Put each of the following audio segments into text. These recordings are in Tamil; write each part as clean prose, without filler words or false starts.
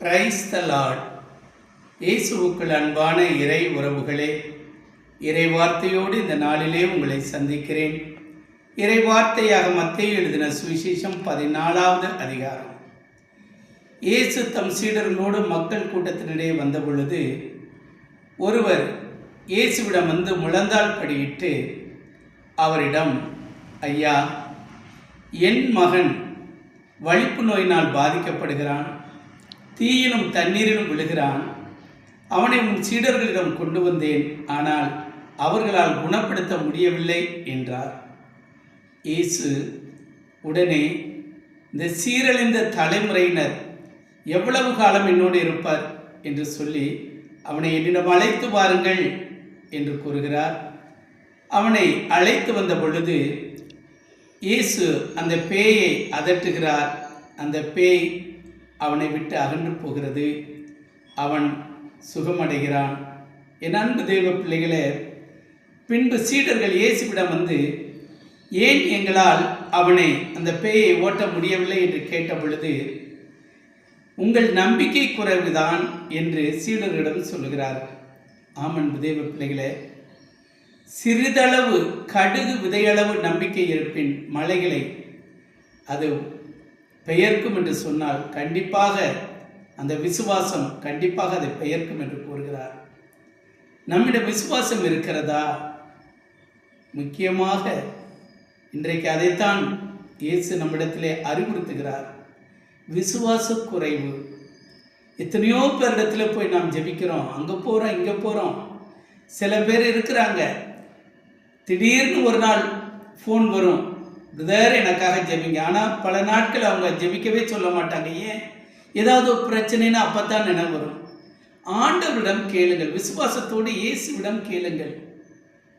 Praise the Lord. இயேசுவுக்குள் அன்பான இறை உறவுகளே, இறை வார்த்தையோடு இந்த நாளிலே உங்களை சந்திக்கிறேன். இறை வார்த்தையாக மத்தேயு எழுதின சுவிசேஷம் 14வது அதிகாரம். இயேசு தம் சீடர்களோடு மக்கள் கூட்டத்தினிடையே வந்த பொழுது ஒருவர் இயேசுவிடம் வந்து முழந்தாள் படியிட்டு அவரிடம், ஐயா, என் மகன் வலிப்பு நோயினால் பாதிக்கப்படுகிறான், தீயிலும் தண்ணீரிலும் விழுகிறான். அவனை உன் சீடர்களிடம் கொண்டு வந்தேன், ஆனால் அவர்களால் குணப்படுத்த முடியவில்லை என்றார். இயேசு உடனே, இந்த சீரழிந்த தலைமுறையினர் எவ்வளவு காலம் என்னோடு இருப்பார் என்று சொல்லி அவனை என்னிடம் அழைத்து வாருங்கள் என்று கூறுகிறார். அவனை அழைத்து வந்த பொழுது இயேசு அந்த பேயை அதட்டுகிறார். அந்த பேய் அவனை விட்டு அகன்று போகிறது. அவன் சுகமடைகிறான். என் அன்பு தெய்வ பிள்ளைகளே, பின்பு சீடர்கள் இயேசுவிடம் வந்து, ஏன் எங்களால் அவனை அந்த பேயை ஓட்ட முடியவில்லை என்று கேட்ட பொழுது, உங்கள் நம்பிக்கை குறைவுதான் என்று சீடர்களிடம் சொல்லுகிறார். ஆமன் தெய்வ பிள்ளைகளே, சிறிதளவு கடுகு விதையளவு நம்பிக்கை இருப்பின் மலைகளை அது பெயர்க்கும் என்று சொன்னால் கண்டிப்பாக அந்த விசுவாசம் கண்டிப்பாக அதை பெயர்க்கும் என்று கூறுகிறார். நம்மிடம் விசுவாசம் இருக்கிறதா? முக்கியமாக இன்றைக்கு அதைத்தான் இயேசு நம்மிடத்திலே அறிவுறுத்துகிறார். விசுவாச குறைவு. எத்தனையோ பேரிடத்துல போய் நாம் ஜெபிக்கிறோம், அங்கே போகிறோம், இங்கே போகிறோம். சில பேர் இருக்கிறாங்க, திடீர்னு ஒரு நாள் ஃபோன் வரும், பிரதர் எனக்காக ஜெபிங்க. ஆனால் பல நாட்கள் அவங்க ஜெபிக்கவே சொல்ல மாட்டாங்க. ஏன்? ஏதாவது ஒரு பிரச்சனைன்னு அப்போ தான் நினைவு வரும். ஆண்டவரிடம் கேளுங்கள், விசுவாசத்தோடு இயேசுவிடம் கேளுங்கள்.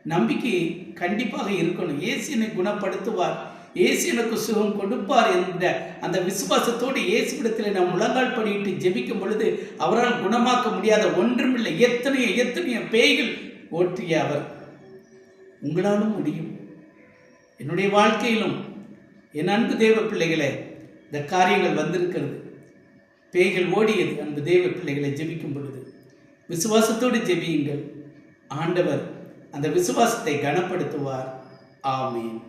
நம்பிக்கை கண்டிப்பாக இருக்கணும். இயேசு என்னை குணப்படுத்துவார், இயேசு எனக்கு சுகம் கொடுப்பார் என்ற அந்த விசுவாசத்தோடு இயேசுவிடத்தில் நாம் முழங்கால் படியிட்டு ஜெபிக்கும் பொழுது அவரால் குணமாக்க முடியாத ஒன்றுமில்லை. எத்தனையோ பேய்கள் ஓட்டிய அவர், உங்களாலும் முடியும். என்னுடைய வாழ்க்கையிலும் என் அன்பு தேவ பிள்ளைகளே, இந்த காரியங்கள் வந்திருக்கிறது. பேய்கள் ஓடியது. அன்பு தேவ பிள்ளைகளை ஜெபிக்கும் பொழுது விசுவாசத்தோடு ஜெபியுங்கள். ஆண்டவர் அந்த விசுவாசத்தை கனப்படுத்துவார். ஆமீன்.